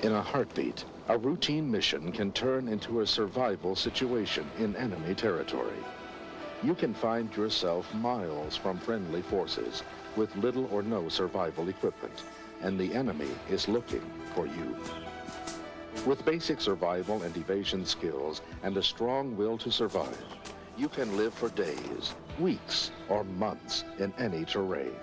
In a heartbeat, a routine mission can turn into a survival situation in enemy territory. You can find yourself miles from friendly forces with little or no survival equipment, and the enemy is looking for you. With basic survival and evasion skills and a strong will to survive, you can live for days, weeks, or months in any terrain.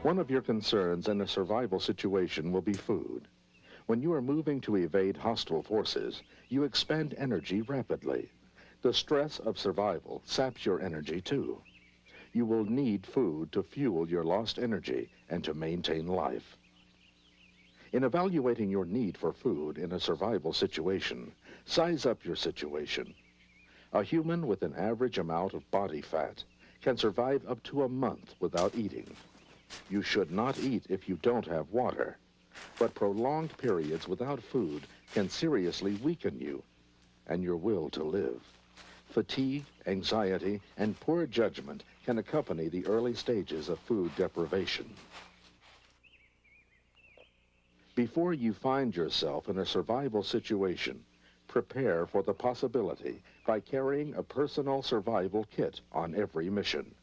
One of your concerns in a survival situation will be food. When you are moving to evade hostile forces, you expend energy rapidly. The stress of survival saps your energy too. You will need food to fuel your lost energy and to maintain life. In evaluating your need for food in a survival situation, size up your situation. A human with an average amount of body fat can survive up to a month without eating. You should not eat if you don't have water, but prolonged periods without food can seriously weaken you and your will to live. Fatigue, anxiety, and poor judgment can accompany the early stages of food deprivation. Before you find yourself in a survival situation, prepare for the possibility by carrying a personal survival kit on every mission.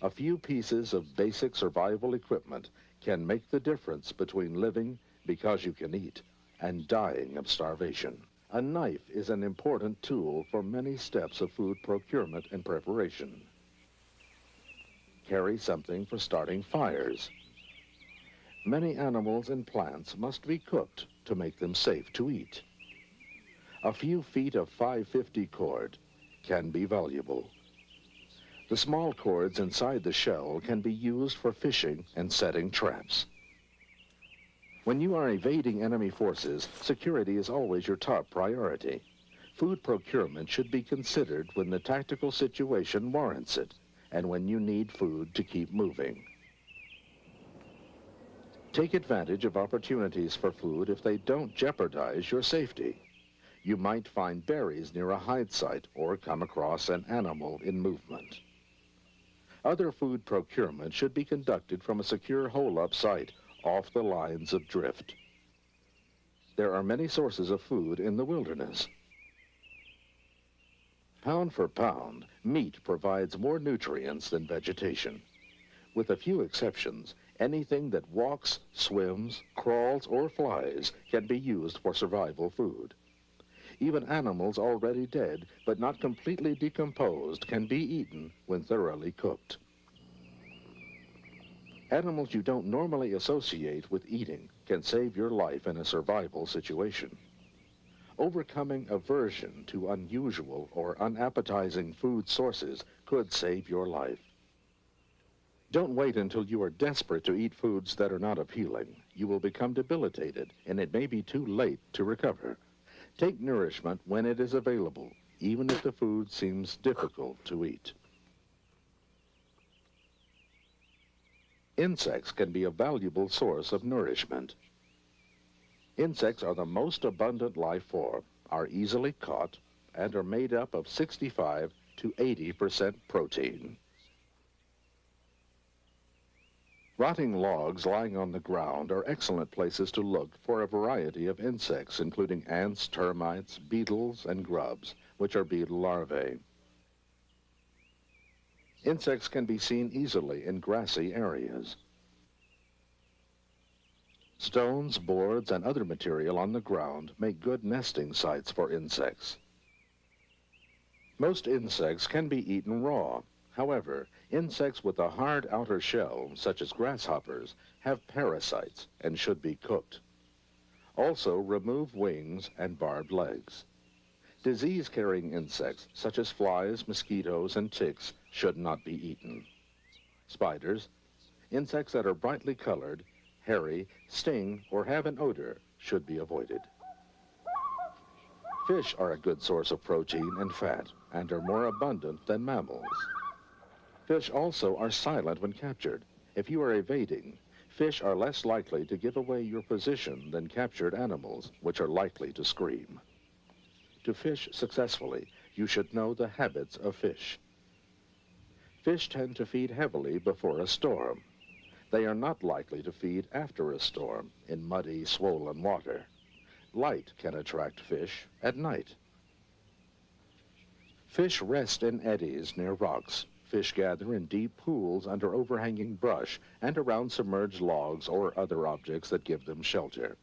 A few pieces of basic survival equipment can make the difference between living because you can eat and dying of starvation. A knife is an important tool for many steps of food procurement and preparation. Carry something for starting fires. Many animals and plants must be cooked to make them safe to eat. A few feet of 550 cord can be valuable. The small cords inside the shell can be used for fishing and setting traps. When you are evading enemy forces, security is always your top priority. Food procurement should be considered when the tactical situation warrants it and when you need food to keep moving. Take advantage of opportunities for food if they don't jeopardize your safety. You might find berries near a hide site or come across an animal in movement. Other food procurement should be conducted from a secure hole-up site off the lines of drift. There are many sources of food in the wilderness. Pound for pound, meat provides more nutrients than vegetation. With a few exceptions, anything that walks, swims, crawls, or flies can be used for survival food. Even animals already dead but not completely decomposed can be eaten when thoroughly cooked. Animals you don't normally associate with eating can save your life in a survival situation. Overcoming aversion to unusual or unappetizing food sources could save your life. Don't wait until you are desperate to eat foods that are not appealing. You will become debilitated, and it may be too late to recover. Take nourishment when it is available, even if the food seems difficult to eat. Insects can be a valuable source of nourishment. Insects are the most abundant life form, are easily caught, and are made up of 65 to 80% protein. Rotting logs lying on the ground are excellent places to look for a variety of insects, including ants, termites, beetles, and grubs, which are beetle larvae. Insects can be seen easily in grassy areas. Stones, boards, and other material on the ground make good nesting sites for insects. Most insects can be eaten raw. However, insects with a hard outer shell, such as grasshoppers, have parasites and should be cooked. Also, remove wings and barbed legs. Disease-carrying insects, such as flies, mosquitoes, and ticks, should not be eaten. Spiders, insects that are brightly colored, hairy, sting, or have an odor, should be avoided. Fish are a good source of protein and fat, and are more abundant than mammals. Fish also are silent when captured. If you are evading, fish are less likely to give away your position than captured animals, which are likely to scream. To fish successfully, you should know the habits of fish. Fish tend to feed heavily before a storm. They are not likely to feed after a storm in muddy, swollen water. Light can attract fish at night. Fish rest in eddies near rocks. Fish gather in deep pools under overhanging brush and around submerged logs or other objects that give them shelter.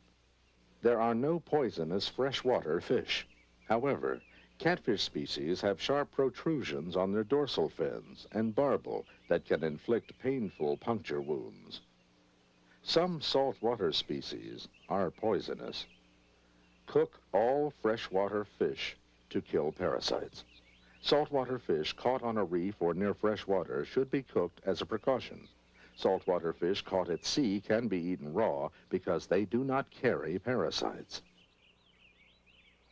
There are no poisonous freshwater fish. However, catfish species have sharp protrusions on their dorsal fins and barbel that can inflict painful puncture wounds. Some saltwater species are poisonous. Cook all freshwater fish to kill parasites. Saltwater fish caught on a reef or near fresh water should be cooked as a precaution. Saltwater fish caught at sea can be eaten raw because they do not carry parasites.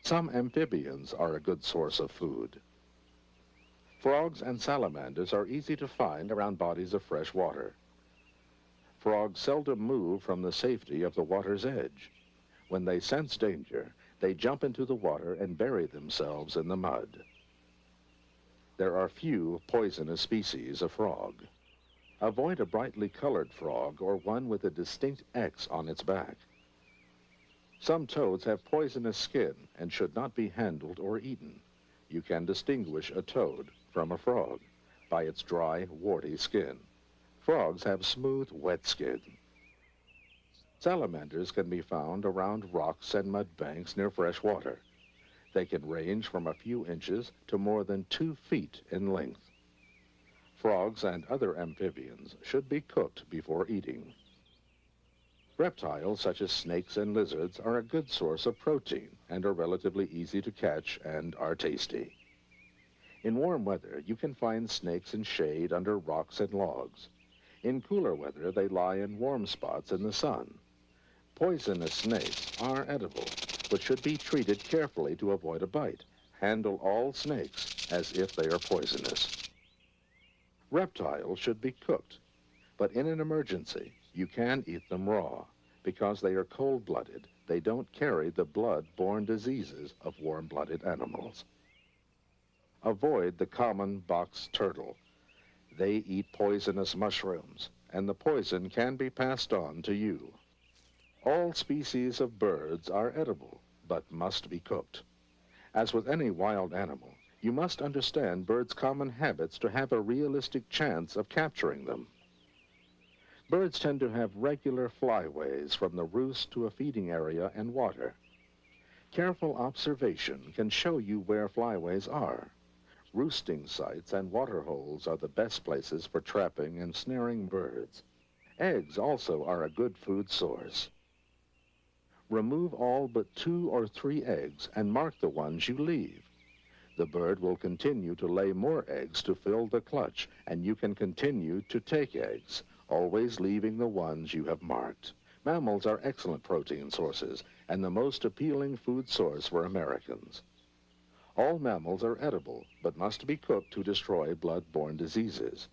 Some amphibians are a good source of food. Frogs and salamanders are easy to find around bodies of fresh water. Frogs seldom move from the safety of the water's edge. When they sense danger, they jump into the water and bury themselves in the mud. There are few poisonous species of frog. Avoid a brightly colored frog or one with a distinct X on its back. Some toads have poisonous skin and should not be handled or eaten. You can distinguish a toad from a frog by its dry, warty skin. Frogs have smooth, wet skin. Salamanders can be found around rocks and mud banks near fresh water. They can range from a few inches to more than 2 feet in length. Frogs and other amphibians should be cooked before eating. Reptiles such as snakes and lizards are a good source of protein and are relatively easy to catch and are tasty. In warm weather, you can find snakes in shade under rocks and logs. In cooler weather, they lie in warm spots in the sun. Poisonous snakes are edible, but should be treated carefully to avoid a bite. Handle all snakes as if they are poisonous. Reptiles should be cooked, but in an emergency, you can eat them raw. Because they are cold-blooded, they don't carry the blood-borne diseases of warm-blooded animals. Avoid the common box turtle. They eat poisonous mushrooms, and the poison can be passed on to you. All species of birds are edible, but must be cooked. As with any wild animal, you must understand birds' common habits to have a realistic chance of capturing them. Birds tend to have regular flyways from the roost to a feeding area and water. Careful observation can show you where flyways are. Roosting sites and water holes are the best places for trapping and snaring birds. Eggs also are a good food source. Remove all but 2 or 3 eggs and mark the ones you leave. The bird will continue to lay more eggs to fill the clutch, and you can continue to take eggs, always leaving the ones you have marked. Mammals are excellent protein sources and the most appealing food source for Americans. All mammals are edible, but must be cooked to destroy blood-borne diseases.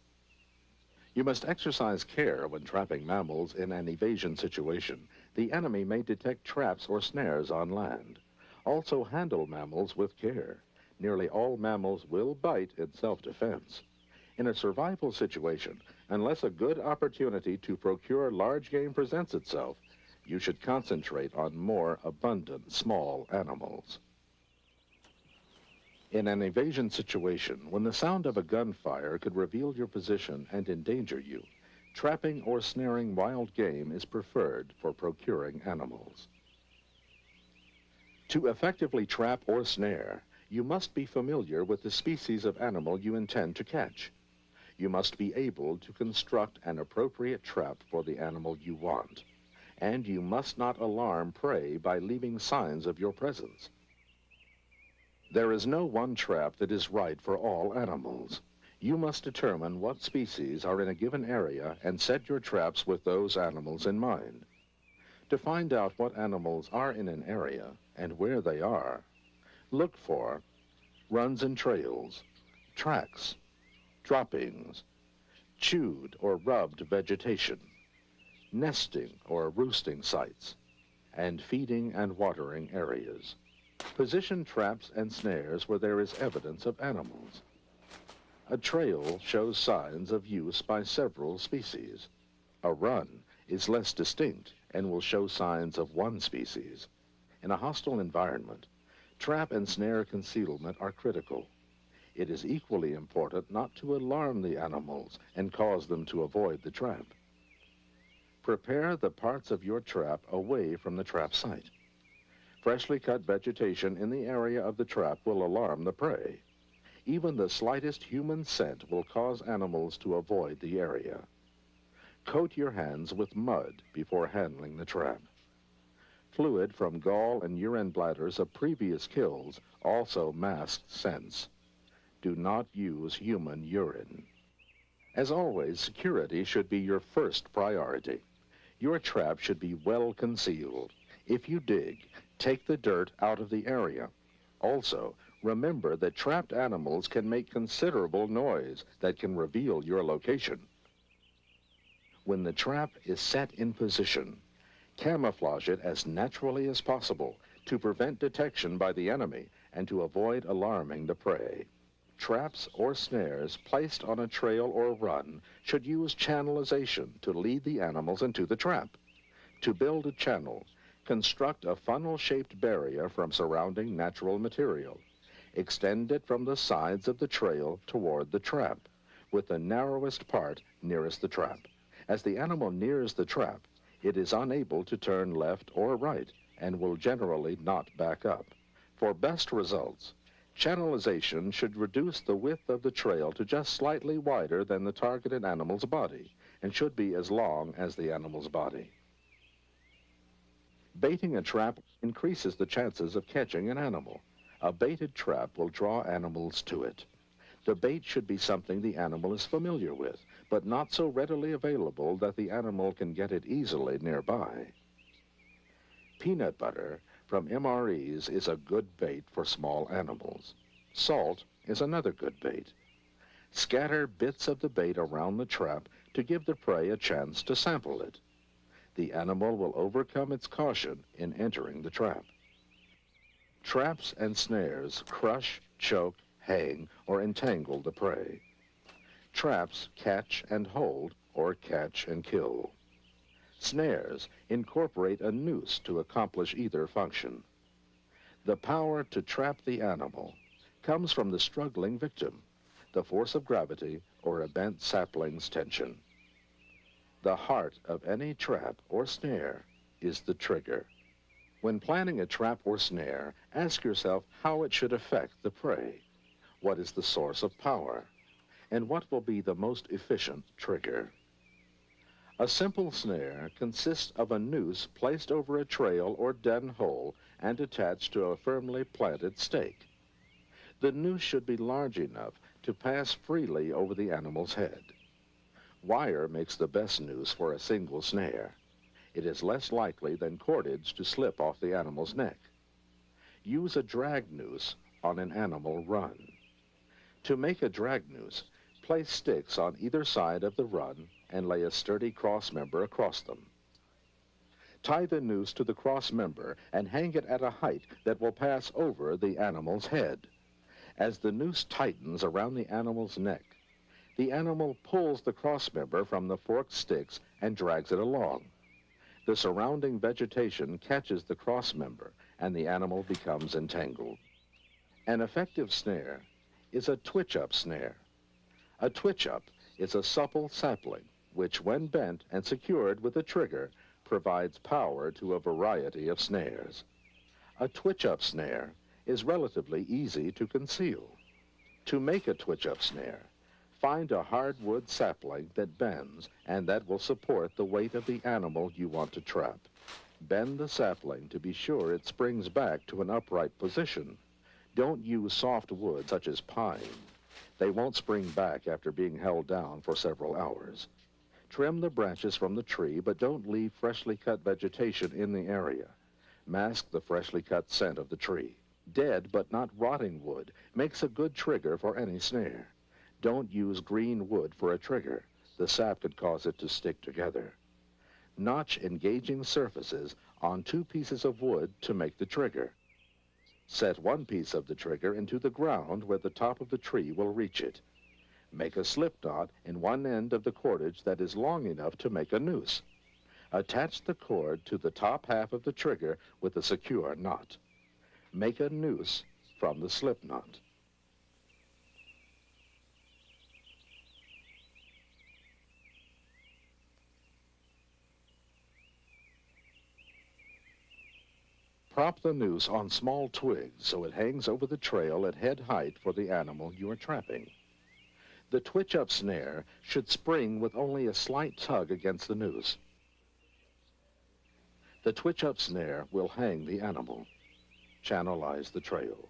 You must exercise care when trapping mammals in an evasion situation. The enemy may detect traps or snares on land. Also handle mammals with care. Nearly all mammals will bite in self-defense. In a survival situation, unless a good opportunity to procure large game presents itself, you should concentrate on more abundant small animals. In an evasion situation, when the sound of a gunfire could reveal your position and endanger you, trapping or snaring wild game is preferred for procuring animals. To effectively trap or snare, you must be familiar with the species of animal you intend to catch. You must be able to construct an appropriate trap for the animal you want, and you must not alarm prey by leaving signs of your presence. There is no one trap that is right for all animals. You must determine what species are in a given area and set your traps with those animals in mind. To find out what animals are in an area and where they are, look for runs and trails, tracks, droppings, chewed or rubbed vegetation, nesting or roosting sites, and feeding and watering areas. Position traps and snares where there is evidence of animals. A trail shows signs of use by several species. A run is less distinct and will show signs of one species. In a hostile environment, trap and snare concealment are critical. It is equally important not to alarm the animals and cause them to avoid the trap. Prepare the parts of your trap away from the trap site. Freshly cut vegetation in the area of the trap will alarm the prey. Even the slightest human scent will cause animals to avoid the area. Coat your hands with mud before handling the trap. Fluid from gall and urine bladders of previous kills also masks scents. Do not use human urine. As always, security should be your first priority. Your trap should be well concealed. If you dig, take the dirt out of the area. Also, remember that trapped animals can make considerable noise that can reveal your location. When the trap is set in position, camouflage it as naturally as possible to prevent detection by the enemy and to avoid alarming the prey. Traps or snares placed on a trail or run should use channelization to lead the animals into the trap. To build a channel, construct a funnel-shaped barrier from surrounding natural material. Extend it from the sides of the trail toward the trap, with the narrowest part nearest the trap. As the animal nears the trap, it is unable to turn left or right and will generally not back up. For best results, channelization should reduce the width of the trail to just slightly wider than the targeted animal's body and should be as long as the animal's body. Baiting a trap increases the chances of catching an animal. A baited trap will draw animals to it. The bait should be something the animal is familiar with, but not so readily available that the animal can get it easily nearby. Peanut butter from MREs is a good bait for small animals. Salt is another good bait. Scatter bits of the bait around the trap to give the prey a chance to sample it. The animal will overcome its caution in entering the trap. Traps and snares crush, choke, hang, or entangle the prey. Traps catch and hold, or catch and kill. Snares incorporate a noose to accomplish either function. The power to trap the animal comes from the struggling victim, the force of gravity, or a bent sapling's tension. The heart of any trap or snare is the trigger. When planning a trap or snare, ask yourself how it should affect the prey. What is the source of power? And what will be the most efficient trigger? A simple snare consists of a noose placed over a trail or den hole and attached to a firmly planted stake. The noose should be large enough to pass freely over the animal's head. Wire makes the best noose for a single snare. It is less likely than cordage to slip off the animal's neck. Use a drag noose on an animal run. To make a drag noose, place sticks on either side of the run and lay a sturdy cross member across them. Tie the noose to the cross member and hang it at a height that will pass over the animal's head. As the noose tightens around the animal's neck, the animal pulls the cross member from the forked sticks and drags it along. The surrounding vegetation catches the cross member and the animal becomes entangled. An effective snare is a twitch-up snare. A twitch-up is a supple sapling which, when bent and secured with a trigger, provides power to a variety of snares. A twitch-up snare is relatively easy to conceal. To make a twitch-up snare, find a hardwood sapling that bends and that will support the weight of the animal you want to trap. Bend the sapling to be sure it springs back to an upright position. Don't use soft wood such as pine. They won't spring back after being held down for several hours. Trim the branches from the tree, but don't leave freshly cut vegetation in the area. Mask the freshly cut scent of the tree. Dead but not rotting wood makes a good trigger for any snare. Don't use green wood for a trigger. The sap could cause it to stick together. Notch engaging surfaces on 2 pieces of wood to make the trigger. Set one piece of the trigger into the ground where the top of the tree will reach it. Make a slip knot in one end of the cordage that is long enough to make a noose. Attach the cord to the top half of the trigger with a secure knot. Make a noose from the slip knot. Prop the noose on small twigs so it hangs over the trail at head height for the animal you are trapping. The twitch-up snare should spring with only a slight tug against the noose. The twitch-up snare will hang the animal. Channelize the trail.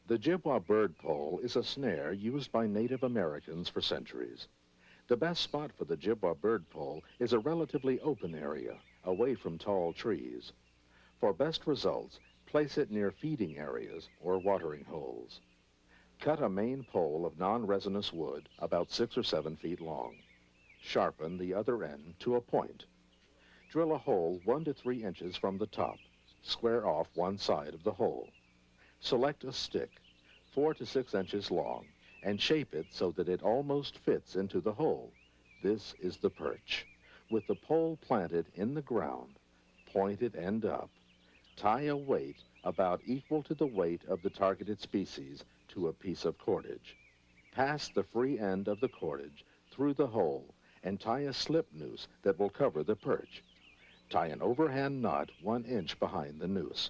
The Chippewa bird pole is a snare used by Native Americans for centuries. The best spot for the Chippewa bird pole is a relatively open area, away from tall trees. For best results, place it near feeding areas or watering holes. Cut a main pole of non-resinous wood about 6 or 7 feet long. Sharpen the other end to a point. Drill a hole 1 to 3 inches from the top. Square off one side of the hole. Select a stick 4 to 6 inches long and shape it so that it almost fits into the hole. This is the perch. With the pole planted in the ground, pointed end up, tie a weight about equal to the weight of the targeted species to a piece of cordage. Pass the free end of the cordage through the hole and tie a slip noose that will cover the perch. Tie an overhand knot 1 inch behind the noose.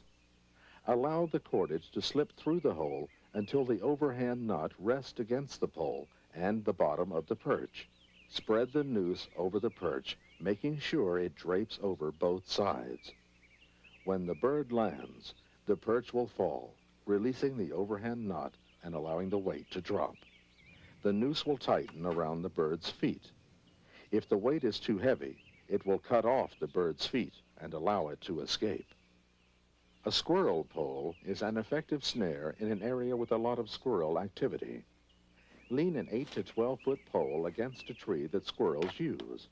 Allow the cordage to slip through the hole until the overhand knot rests against the pole and the bottom of the perch. Spread the noose over the perch, making sure it drapes over both sides. When the bird lands, the perch will fall, releasing the overhand knot and allowing the weight to drop. The noose will tighten around the bird's feet. If the weight is too heavy, it will cut off the bird's feet and allow it to escape. A squirrel pole is an effective snare in an area with a lot of squirrel activity. Lean an 8 to 12-foot pole against a tree that squirrels use.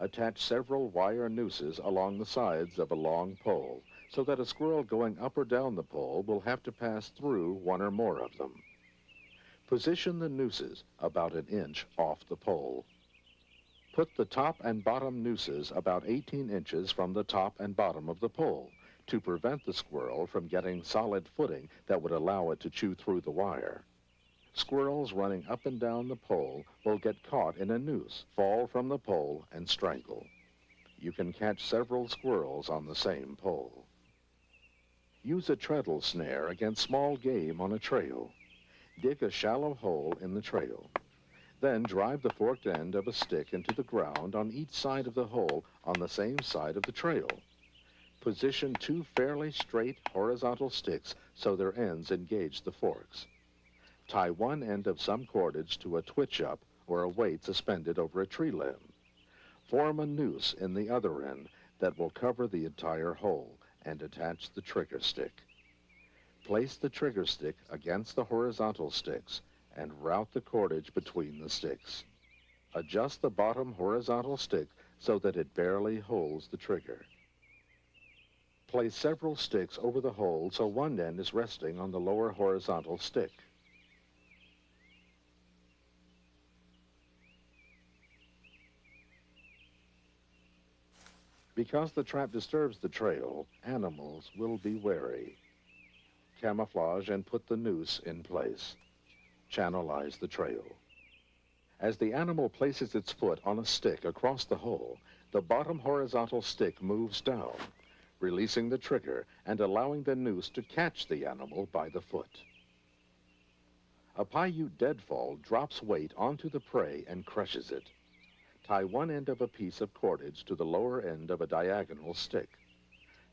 Attach several wire nooses along the sides of a long pole so that a squirrel going up or down the pole will have to pass through one or more of them. Position the nooses about 1 inch off the pole. Put the top and bottom nooses about 18 inches from the top and bottom of the pole to prevent the squirrel from getting solid footing that would allow it to chew through the wire. Squirrels running up and down the pole will get caught in a noose, fall from the pole, and strangle. You can catch several squirrels on the same pole. Use a treadle snare against small game on a trail. Dig a shallow hole in the trail. Then drive the forked end of a stick into the ground on each side of the hole on the same side of the trail. Position 2 fairly straight horizontal sticks so their ends engage the forks. Tie one end of some cordage to a twitch-up or a weight suspended over a tree limb. Form a noose in the other end that will cover the entire hole and attach the trigger stick. Place the trigger stick against the horizontal sticks and route the cordage between the sticks. Adjust the bottom horizontal stick so that it barely holds the trigger. Place several sticks over the hole so one end is resting on the lower horizontal stick. Because the trap disturbs the trail, animals will be wary. Camouflage and put the noose in place. Channelize the trail. As the animal places its foot on a stick across the hole, the bottom horizontal stick moves down, releasing the trigger and allowing the noose to catch the animal by the foot. A Paiute deadfall drops weight onto the prey and crushes it. Tie one end of a piece of cordage to the lower end of a diagonal stick.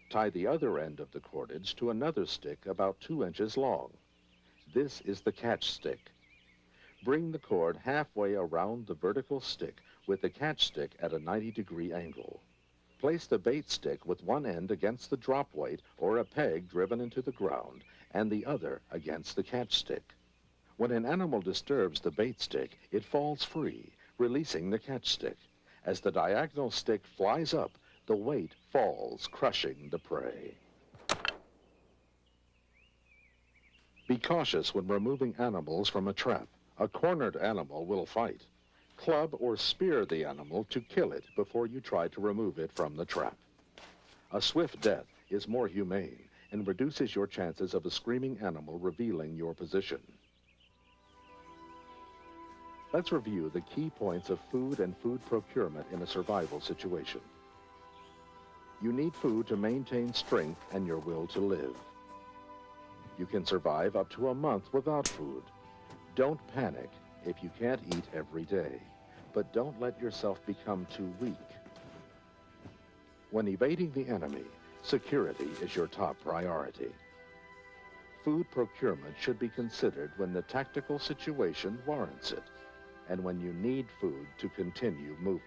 Tie the other end of the cordage to another stick about 2 inches long. This is the catch stick. Bring the cord halfway around the vertical stick with the catch stick at a 90-degree angle. Place the bait stick with one end against the drop weight or a peg driven into the ground and the other against the catch stick. When an animal disturbs the bait stick, it falls free, releasing the catch stick. As the diagonal stick flies up, the weight falls, crushing the prey. Be cautious when removing animals from a trap. A cornered animal will fight. Club or spear the animal to kill it before you try to remove it from the trap. A swift death is more humane and reduces your chances of a screaming animal revealing your position. Let's review the key points of food and food procurement in a survival situation. You need food to maintain strength and your will to live. You can survive up to a month without food. Don't panic if you can't eat every day, but don't let yourself become too weak. When evading the enemy, security is your top priority. Food procurement should be considered when the tactical situation warrants it, and when you need food to continue movement.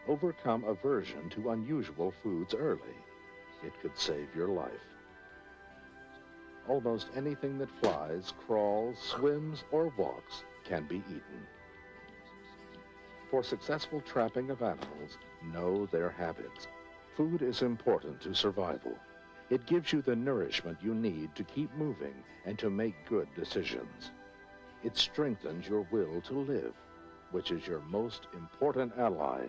Overcome aversion to unusual foods early. It could save your life. Almost anything that flies, crawls, swims, or walks can be eaten. For successful trapping of animals, know their habits. Food is important to survival. It gives you the nourishment you need to keep moving and to make good decisions. It strengthens your will to live, which is your most important ally.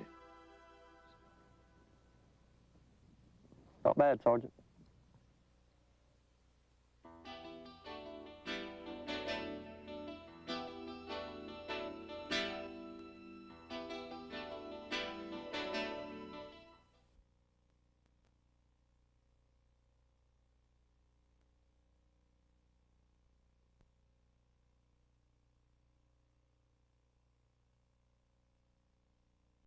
Not bad, Sergeant.